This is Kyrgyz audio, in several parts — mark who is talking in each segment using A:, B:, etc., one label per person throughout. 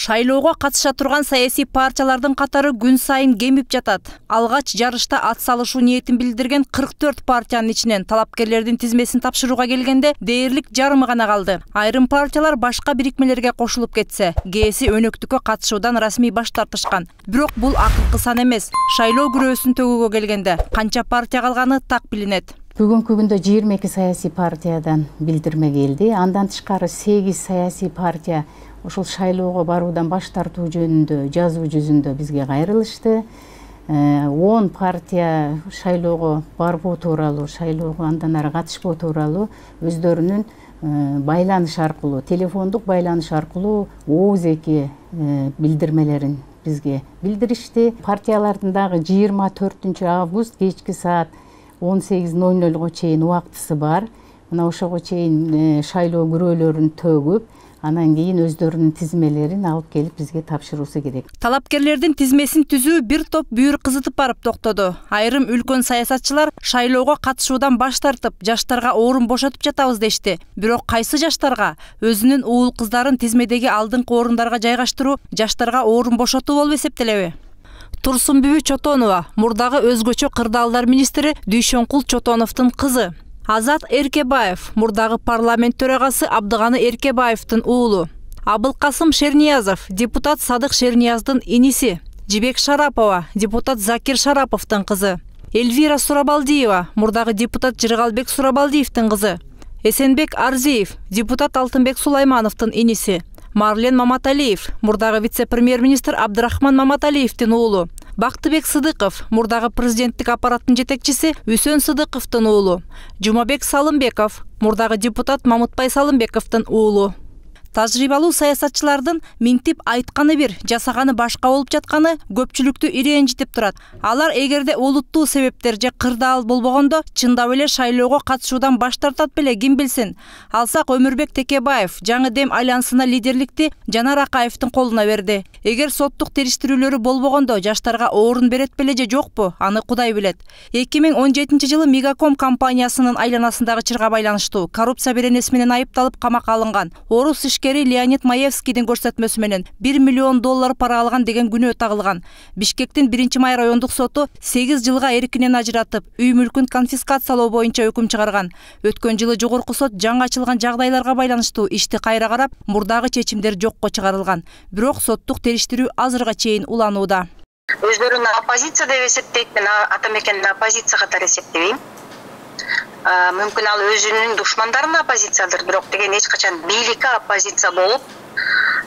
A: Шайлоого катыша турган саясий партиялардын катары күн сайын кемип жатат. Алгач жарышта ат салышуу ниетин билдирген 44 партиянын ичинен талапкерлердин тизмесин тапшырууга келгенде дээрлик жарымы гана калды. Айрым партиялар башка бирикмелерге кошулуп кетсе, кээси өнөктүккө катышуудан расмий баш тартышкан. Бирок бул акылкы сан эмес. Шайлоо күрөөсүн төгүүгө келгенде канча партия калганы так билинет.
B: Бүгүнкү күндө 22 саясий партиядан билдирме келди. Андан тышкары 8 саясий партия ошол шайлоого баруудан баш тартуу жөнүндө жазуу жүзүндө бизге кайрылышты. 10 партия шайлоого барбоо тууралуу, шайлоого андан ары катышпоо тууралуу өздөрүнүн байланыш аркылуу, телефондук байланыш аркылуу ооз-эки билдирмелерин бизге билдиришти. Партиялардын дагы 24 август кечки саат 18:00 чейин убактысы бар. Мына ошого чейин шайлоо күрөөлөрүн төгүп, анан кийин өздөрүнүн тизмелерин алып келип бизге тапшыруусу керек.
A: Талапкерлердин тизмесин түзүү бир топ бүйүр кызытып барып токтоду. Айрым үлкөн саясатчылар шайлоого катышуудан баш тартып, жаштарга орун бошотуп жатабыз дешти. Бирок кайсы жаштарга? Өзүнүн уул кыздарын тизмедеги алдыңкы орундарга жайгаштыруу жаштарга орун бошотуу болуп эсептелеби? Турсунбүбү Чотонова, мурдагы өзгөчө кырдаалдар министри Дүйшөнкул Чотоновдун кызы. Азат Эркебаев, мурдагы парламент төрагасы Абдыганы Эркебаевдин уулу. Абылкасым Шерниязов, депутат Садык Шернияздын иниси. Жибек Шарапова, депутат Закир Шараповдун кызы. Эльвира Сурабалдиева, мурдагы депутат Жыргалбек Сурабалдиевдин кызы. Эсенбек Арзиев, депутат Алтынбек Сулаймановдун иниси. Марлен Маматалиев, мурдагы вице-премьер-министр Абдырахман Маматалиевдин уулу. Бактыбек Сыдыков, мурдагы президенттик аппараттын жетекчиси Үсөн Сыдыковдун уулу. Жумабек Салымбеков, мурдагы депутат Мамытбай Салымбековдун уулу. Тажрыйбалуу саясатчылардын минтип айтканы бир, жасаганы башка болуп жатканы көпчүлүктү иренжитип турат. Алар эгерде олуттуу себептер же кырдаал болбогондо чындап эле шайлоого катышуудан баш тартат беле, ким билсин. Алсак Өмүрбек Текебаев Жаңы Дем айлансына лидерликти Жанар Акаевдин колуна берди. Эгер соттук териштирүүлөрү болбогондо жаштарга орун берет беле же жокпу, аны Кудай билет. 2017-жылы Мегаком компаниясынын айланасындагы чырга байланыштуу коррупция беренеси менен айыпталып камакка алынган орус Леонид Маевскийдин көрсөтмөсү менен $1 миллион пара алган деген күнөө тагылган. Бишкектин 1-май райондук соту 8 жылга эркинен ажыратып, үй мүлкүн конфискациялоо боюнча өкүм чыгарган. Өткөн жылы жогорку сот жаңы ачылган жагдайларга байланыштуу ишти кайра карап, мурдагы чечимдер жокко чыгарылган. Бирок соттук териштирүү азырга чейин уланууда.
C: Өздөрүн оппозиция деп эсептейт, мен Атамекендин оппозиция катары эсептебейм. Мүмкүн ал өзүнүн душмандарына оппозициядыр, бирок деген эч качан бийликке оппозиция болуп,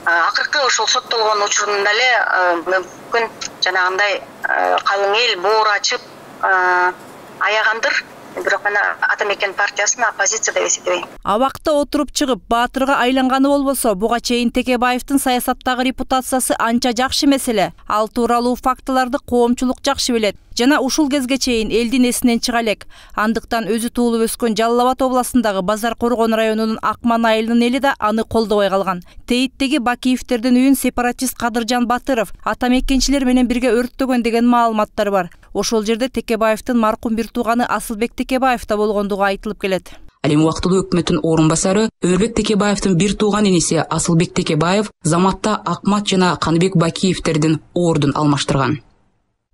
C: акыркы ошол соттолгон учурунда эле мүмкүн жанагындай калың эл боор ачып аягандыр. Бирок мен Атамекен партиясына оппозиция деп эсептебейм.
A: Абакта отуруп чыгып, баатырга айланганы болбосо, буга чейин Текебаевдин саясаттагы репутациясы анча жакшы эмес эле. Ал тууралуу фактыларды коомчулук жакшы билет. Жана ушул кезге чейин элдин эсинен чыга элек. Андыктан өзү туулуп өскөн Жалал Абад областындагы Базар Коргон районунун Акман айылынын эли да аны колдобой калган. Тейиттеги Бакиевдердин үйүн сепаратист Кадыржан Батыров атамекенчилер менен бирге өрттөгөн деген маалыматтар бар. Ошол жерде Текебаевдин маркум бир тууганы Асылбек Текебаев да болгондугу айтылып келет.
D: Ал эми убактылуу өкмөттүн орун басары Өмүрбек Текебаевдин бир тууган иниси Асылбек Текебаев заматта Акмат жана Каныбек Бакиевдердин ордун алмаштырган.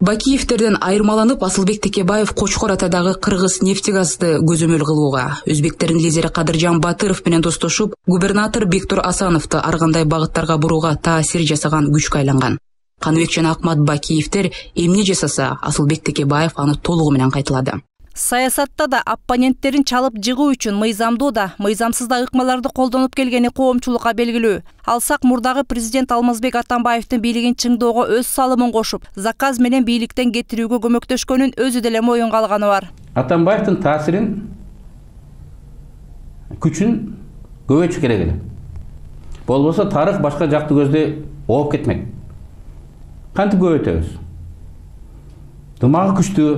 D: Бакиевдерден айырмаланып, Асылбек Текебаев Кочкор атадагы Кыргыз нефтегазды көзөмөл кылууга, өзбектердин лидери Кадыржан Батыров менен достошуп, губернатор Бектур Асановду ар кандай багыттарга бурууга таасир жасаган күчкө айланган. Каныбек жана Акмат Бакиевдер эмне жасаса, Асылбек Текебаев аны толугу менен кайталады.
A: Саясатта да оппоненттерин чалып жыгуу үчүн мыйзамдуу да, мыйзамсыз да ыкмаларды колдонуп келгени коомчулукка белгилүү. Алсак мурдагы президент Алмазбек Атамбаевдин бийлигин чыңдоого өз салымын кошуп, заказ менен бийликтен кетирүүгө көмөктөшкөнүн өзү деле моюнга алганы бар.
E: Атамбаевдин таасирин, күчүн көбөйтүш керек эле. Болбосо тарых башка жакты көздөй ооп кетмек. Кантип көбөйтөбүз? Дымагы күчтүү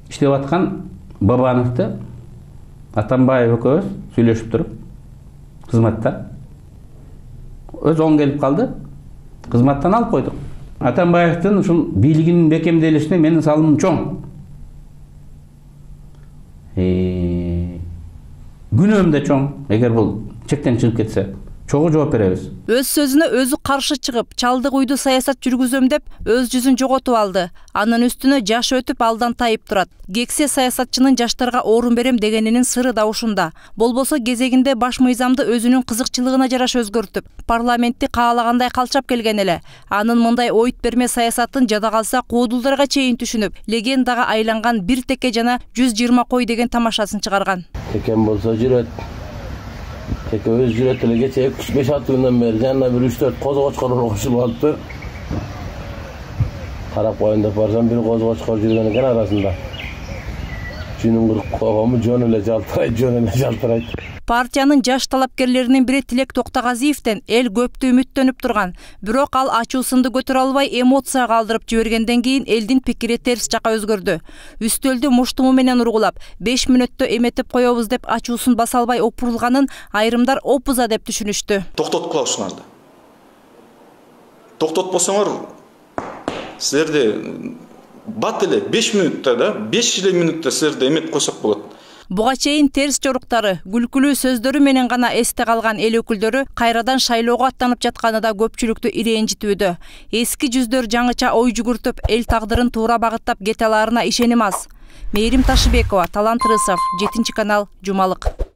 E: иштеп аткан Бабановду Атамбаев экөөбүз сүйлөшүп туруп, кызматта өз оң келип калды, кызматтан алып койдук. Атамбаевдин ушул бийлигинин бекемделишине менин салымым чоң. Күнөөм да чоң, эгер бул чектен чыгып кетсе. чогуу жооп беребиз.
A: Өз сөзүнө өзү каршы чыгып, чалдык уйду саясат жүргүзөм деп өз жүзүн жоготуп алды. Анын үстүнө жаш өтүп алдан тайып турат. Кексе саясатчынын жаштарга орун берем дегенинин сыры да ушунда. Болбосо кезегинде баш мыйзамды өзүнүн кызыкчылыгына жараша өзгөртүп, парламентти каалагандай калчап келген эле. Анын мындай ойт берме саясатын жада калса коодулдарга чейин түшүнүп, легендага айланган бир теке жана 120 кой деген тамашасын чыгарган.
F: Текем болсо жүрөт. Теке өз жүрөт эле кечээ 5-6 күндөн бери жанына бир 3-4 козгочкор кошулуп алыптыр. Карап коеюн деп барсам бир козгочкор жүргөн экен арасында. Жүнүн кырып койгонму жөн эле жалтырайт.
A: Партиянын жаш талапкерлеринин бири Тилек Токтогазиевден эл көптү үмүттөнүп турган. Бирок ал ачуусунду көтөрө албай эмоцияга алдырып жибергенден кийин элдин пикири терс жака өзгөрдү. Үстөлдү муштуму менен ургулап, 5 мүнөттө эметип коебуз деп ачуусун баса албай опурулганын айрымдар опуза деп түшүнүштү.
G: Токтоткула ушуларды. Токтотпосоңор силерде бат эле 5 мүнөттө да 5 мүнөттө силерде эметип койсок болот.
A: Буга чейин терс жоруктары, күлкүлүү сөздөрү менен гана эсте калган эл өкүлдөрү кайрадан шайлоого аттанып жатканы да көпчүлүктү ирэнжитүүдө. Эски жүздөр жаңыча ой жүгүртүп, эл тагдырын туура багыттап кете аларына ишеним аз. Мээрим Ташыбекова, Талант Рысов, 7 канал, Жумалык.